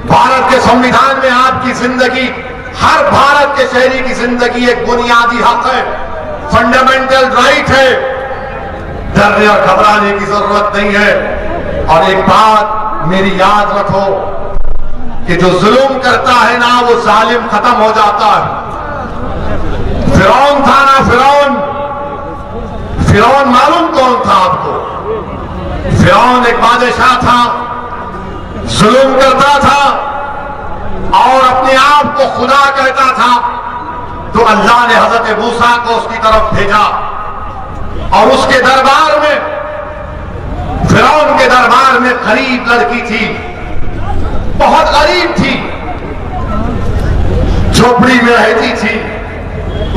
भारत के संविधान में आपकी जिंदगी, हर भारत के शहरी की जिंदगी एक बुनियादी हक है, फंडामेंटल राइट है। डरने और घबराने की जरूरत नहीं है। और एक बात मेरी याद रखो कि जो जुल्म करता है ना, वो जालिम खत्म हो जाता है। फिरौन था ना, फिरौन मालूम कौन था आपको? फिरौन एक बादशाह था, जुल्म करता था और अपने आप को खुदा कहता था। तो अल्लाह ने हजरत मूसा को उसकी तरफ भेजा और उसके दरबार में, फिरौन के दरबार में गरीब लड़की थी, बहुत गरीब थी, झोपड़ी में रहती थी।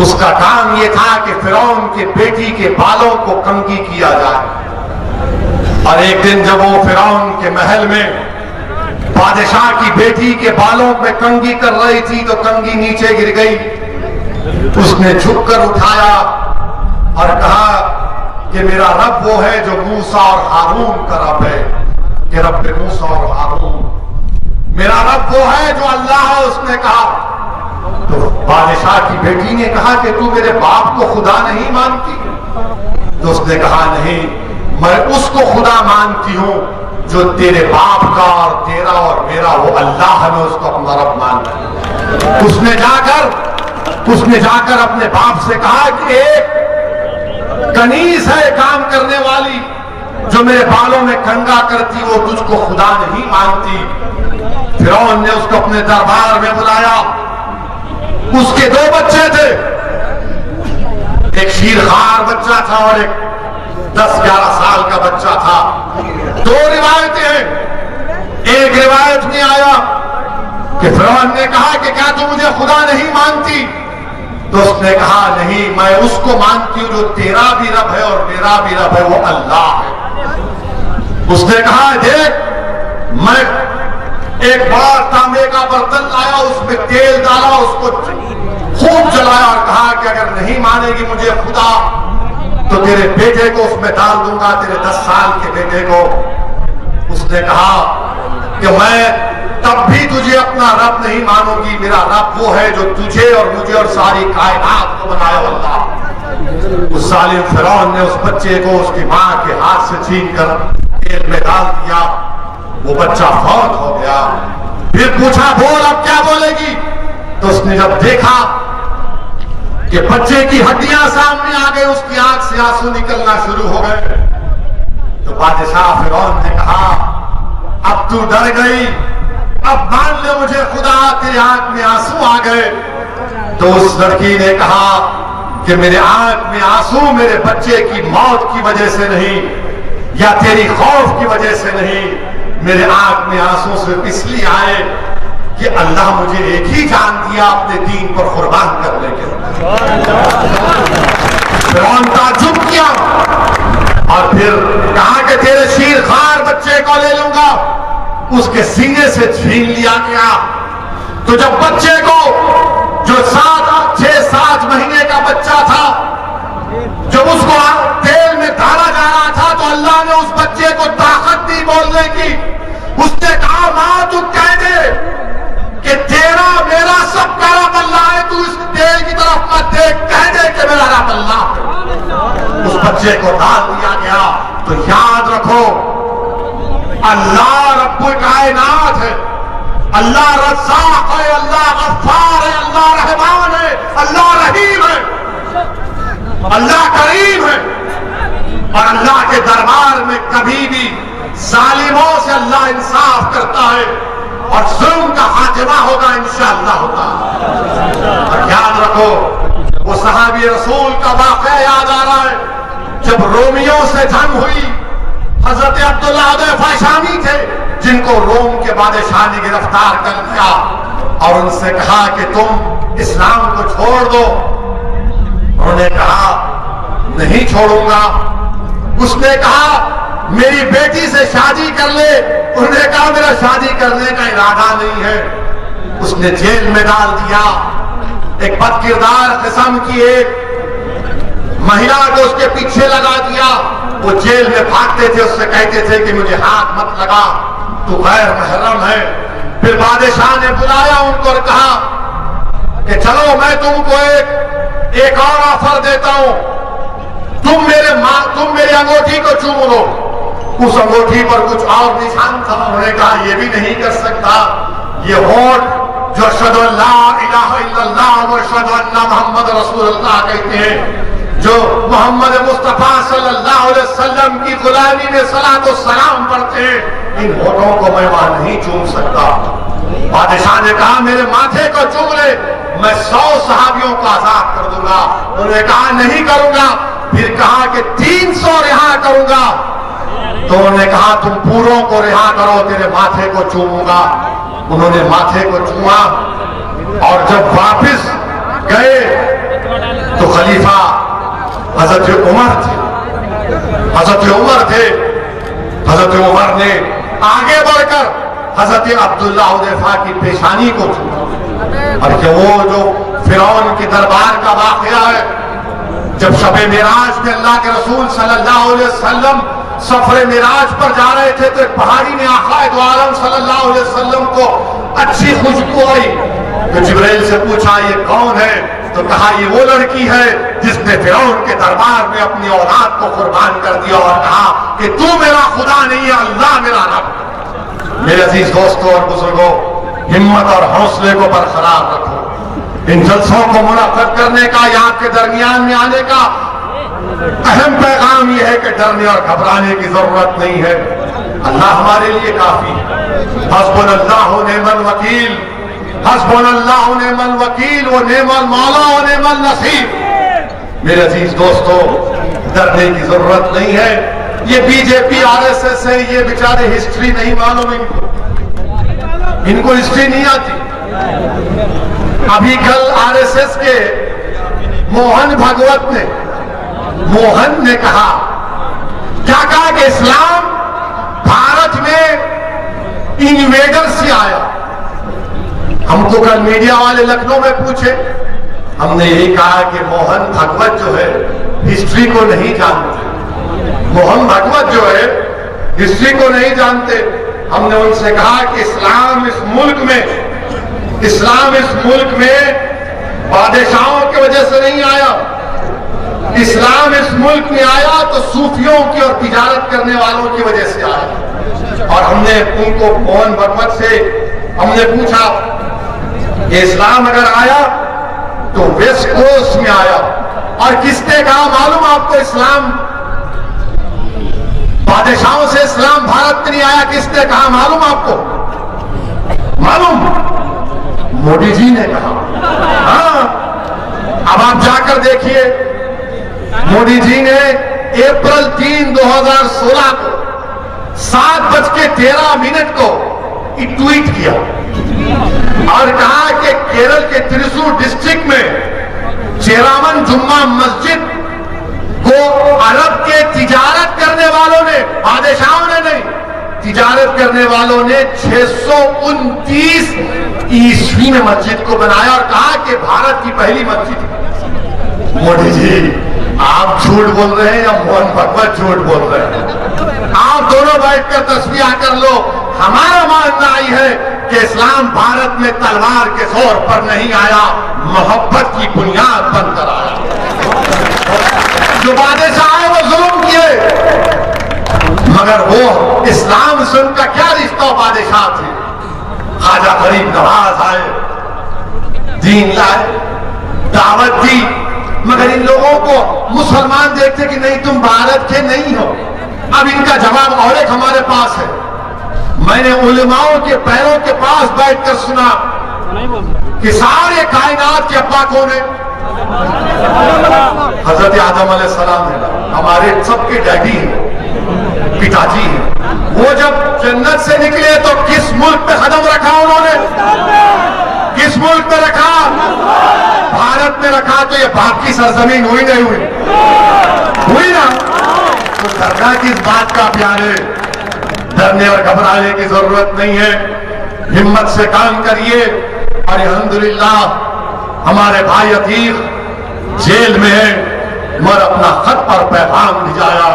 उसका काम यह था कि फिरौन के बेटी के बालों को कंघी किया जाए। और एक दिन जब वो फिरौन के महल में बादशाह की बेटी के बालों में कंघी कर रही थी तो कंघी नीचे गिर गई। उसने झुककर उठाया और कहा कि मेरा रब वो है जो मूसा और हारून का रब है, कि रब मूसा और हारून, मेरा रब वो है जो अल्लाह है। उसने कहा, तो बादशाह की बेटी ने कहा कि तू मेरे बाप को खुदा नहीं मानती? तो उसने कहा, नहीं, मैं उसको खुदा मानती हूं जो तेरे बाप का और तेरा और मेरा वो अल्लाह है, मैं उसको अपना रब मानती हूं। उसने जाकर अपने बाप से कहा कि एक कनीज है काम करने वाली जो मेरे बालों में कंघा करती, वो तुझको खुदा नहीं मानती। फिरौन ने उसको अपने दरबार में बुलाया। उसके दो बच्चे थे, एक शीरखार बच्चा था और एक 10-11 साल का बच्चा था। दो रिवायतें हैं। एक रिवायत में आया कि फिरौन ने कहा कि क्या तू मुझे खुदा नहीं मानती? तो उसने कहा, नहीं, मैं उसको मानती हूं जो तेरा भी रब है और मेरा भी रब है, वो अल्लाह है। उसने कहा, देख, मैं एक बड़ा तांबे का बर्तन लाया, उसमें तेल डाला, उसको खूब जलाया और कहा कि अगर नहीं मानेगी मुझे खुदा तो तेरे बेटे को उसमें डाल दूंगा, तेरे 10 साल के बेटे को। उसने कहा कि मैं तब भी तुझे अपना रब नहीं मानूंगी, मेरा रब वो है जो तुझे और मुझे और सारी कायनात को बनाया अल्लाह। उस जालिम फिरौन ने उस बच्चे को उसकी मां के हाथ से छीनकर तेल में डाल दिया। वो बच्चा फौत हो गया। फिर पूछा, बोल अब क्या बोलेगी? तो उसने जब देखा कि बच्चे की हड्डियां सामने आ गई, उसकी आंख से आंसू निकलना शुरू हो गए, तो बादशाह फिरौन ने कहा, अब तू डर गई, अब मान ले मुझे खुदा, तेरी आंख में आंसू आ गए। तो उस लड़की ने कहा कि मेरे आंख में आंसू मेरे बच्चे की मौत की वजह से नहीं या तेरी खौफ की वजह से नहीं, मेरे आंख में आंसू सिर्फ इसलिए आए कि अल्लाह मुझे एक ही जान दिया अपने दीन पर कुर्बान करने के लिए। फिरौन ताज्जुब किया और फिर कहा कि तेरे शीरखार बच्चे को ले लूंगा। उसके सीने से छीन लिया गया। तो जब बच्चे को, जो 6-7 महीने का बच्चा था, जब उसको तेल में डाला जा रहा था तो अल्लाह ने उस बच्चे को ताकत दी बोलने की। उसने कहा, मां तू कह दे कि तेरा मेरा सबका रब अल्लाह है, तू इस तेल की तरफ मत देख, कह दे कि मेरा रब अल्लाह है। उस बच्चे को डाल दिया तो याद रखो, अल्लाह रब्बुल कायनात है, अल्लाह रज़्ज़ाक़ है, अल्लाह गफ्फार है, अल्लाह रहमान है, अल्लाह रहीम है, अल्लाह करीम है। और अल्लाह के दरबार में कभी भी जालिमों से अल्लाह इंसाफ करता है और जुल्म का खात्मा होगा इंशाअल्लाह होगा। और याद रखो, वो सहाबी रसूल का वाक़या याद आ रहा है, जब रोमियों से जंग हुई, हजरत अब्दुल्लाह हुदैफा शामी थे, जिनको रोम के बादशाह ने गिरफ्तार कर लिया और उनसे कहा कि तुम इस्लाम को छोड़ दो। उन्होंने कहा नहीं छोड़ूंगा। उसने कहा मेरी बेटी से शादी कर ले। उन्होंने कहा मेरा शादी करने का इरादा नहीं है। उसने जेल में डाल दिया। एक बदकिरदार किस्म की एक महिला को उसके पीछे लगा दिया। वो जेल में भागते थे, उससे कहते थे कि मुझे हाथ मत लगा, तू गैर महरम है। फिर बादशाह ने बुलाया उनको और कहा कि चलो मैं तुमको एक और ऑफर देता हूं, तुम मेरी अंगूठी को चूम लो। उस अंगूठी पर कुछ और निशान था। उन्होंने कहा यह भी नहीं कर सकता। ये होठ जो अशहदु अल्ला इलाहा इल्लल्लाह व अशहदु अन्ना मुहम्मद रसूलुल्लाह कहते हैं, जो मोहम्मद मुस्तफा सल्लल्लाहु अलैहि वसल्लम की गुलामी में सलात व सलाम पढ़ते हैं, इन होठों को मैं वहां नहीं चूम सकता। बादशाह ने कहा मेरे माथे को चूम ले, मैं 100 सहाबियों को आजाद कर दूंगा। उन्होंने कहा नहीं करूंगा। फिर कहा कि 300 रिहा करूंगा। तो उन्होंने कहा तुम पूरों को रिहा करो, तेरे माथे को चूमूंगा। उन्होंने माथे को चूमा और जब वापस गए तो खलीफा हजरत उमर थे। हजरत उमर ने आगे बढ़कर हजरत अब्दुल्लाह हुदैफा की पेशानी को छूआ। और कि वो जो फिरौन के दरबार का वाकया है, जब शब-ए मिराज में अल्लाह के रसूल सल्लल्लाहु अलैहि वसल्लम सफर मिराज पर जा रहे थे, तो एक पहाड़ी में आक़ाए दो आलम सल्लल्लाहु अलैहि वसल्लम को अच्छी खुशबू आई। तो जिब्राइल से पूछा ये कौन है? तो कहा ये वो लड़की है जिसने फिरौन के दरबार में अपनी औलाद को कुर्बान कर दिया और कहा कि तू मेरा खुदा नहीं है, अल्लाह मेरा रब। मेरे अजीज दोस्तों और बुजुर्गों, हिम्मत और हौसले को बरकरार रखो। इन जलसों को मुनक्किद करने का या आपके दरमियान में आने का अहम पैगाम यह है कि डरने और घबराने की जरूरत नहीं है। अल्लाह हमारे लिए काफी है। हस्बुनल्लाहु व निअमल वकील, हस्बुनल्लाहु व निअमल वकील व निअमल मौला व निअमल नसीर। मेरे अजीज दोस्तों, डरने की जरूरत नहीं है। ये बीजेपी आरएसएस है, ये बेचारे हिस्ट्री नहीं मालूम इनको हिस्ट्री नहीं आती। अभी कल आरएसएस के मोहन ने कहा क्या कहा कि इस्लाम भारत में इन्वेडर से आया। हमको कल मीडिया वाले लखनऊ में पूछे, हमने यही कहा कि मोहन भागवत जो है हिस्ट्री को नहीं जानते। मोहन भागवत जो है हिस्ट्री को नहीं जानते। हमने उनसे कहा कि इस्लाम इस मुल्क में बादशाहों की वजह से नहीं आया। इस्लाम इस मुल्क में आया तो सूफियों की और तिजारत करने वालों की वजह से आया। और हमने उनको मोहन भागवत से हमने पूछा कि इस्लाम अगर आया तो वेस्ट कोस्ट में आया, और किसने कहा मालूम आपको? इस्लाम बादशाहों से इस्लाम भारत में नहीं आया। किसने कहा मालूम आपको? मालूम? मोदी जी ने कहा। हाँ, अब आप जाकर देखिए, मोदी जी ने अप्रैल 3, 2016 को 7:13 को एक ट्वीट किया और कहा कि केरल के त्रिशूर डिस्ट्रिक्ट में चेरावन जुम्मा मस्जिद को अरब के तिजारत करने वालों ने, बादशाहों ने नहीं, तिजारत करने वालों ने 629 ईस्वी में मस्जिद को बनाया और कहा कि भारत की पहली मस्जिद। मोदी जी आप झूठ बोल रहे हैं या मोहन भागवत झूठ बोल रहे हैं? आप दोनों बैठकर तस्वीर कर लो। हमारा मानना ही है कि इस्लाम भारत में तलवार के जोर पर नहीं आया, मोहब्बत की बुनियाद बनकर आया। जो बादशाह है वो जुल्म किए, इस्लाम से उनका क्या रिश्ता बादशाह थे। ख्वाजा गरीब नवाज आए, दीन लाए, दावत दी, मगर इन लोगों को मुसलमान देखते कि नहीं तुम भारत के नहीं हो। अब इनका जवाब और एक हमारे पास है। मैंने उलमाओं के पैरों के पास बैठकर सुना कि सारे कायनात के अब्बा कौन है? हजरत आदम अलैहिस्सलाम है, हमारे सबके डैडी हैं, पिताजी हैं। वो जब जन्नत से निकले तो किस मुल्क पे कदम रखा उन्होंने? किस मुल्क पे रखा? भारत में रखा। तो ये बाप की सरजमीन हुई नहीं हुई? हुई ना। तो डरना किस बात का प्यारे? डरने और घबराने की जरूरत नहीं है। हिम्मत से काम करिए। और अल्हम्दुलिल्लाह हमारे भाई अतीक जेल में है, मगर अपना खत पर पैगाम भिजाया,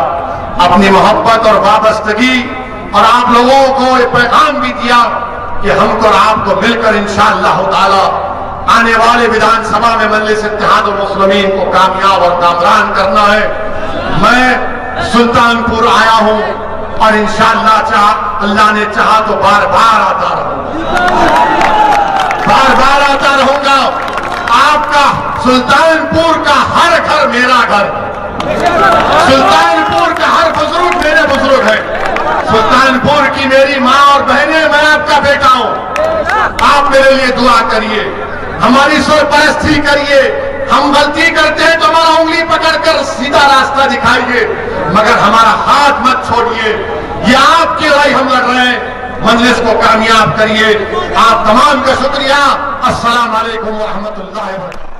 अपनी मोहब्बत और वाबस्तगी, और आप लोगों को ये पैगाम भी दिया कि हमको और आपको मिलकर इंशाअल्लाह ताला आने वाले विधानसभा में मजलिस इत्तेहाद मुस्लिमीन को कामयाब और कामरान करना है। मैं सुल्तानपुर आया हूं और इंशाअल्लाह अल्लाह ने चाहा तो बार बार आता रहूंगा, बार बार आता रहूंगा। आपका सुल्तानपुर का हर घर मेरा घर, सुल्तानपुर का हर बुजुर्ग मेरे बुजुर्ग है, सुल्तानपुर की मेरी माँ और बहनें, मैं आपका बेटा हूं। आप मेरे लिए दुआ करिए, हमारी सरपरस्ती करिए। हम गलती करते हैं तो हमारा उंगली पकड़कर सीधा रास्ता दिखाइए, मगर हमारा हाथ मत छोड़िए। ये आपकी लड़ाई हम लड़ रहे हैं, मजलिस को कामयाब करिए। आप तमाम का शुक्रिया। अस्सलाम वालेकुम व रहमतुल्लाहि व बरकातहू।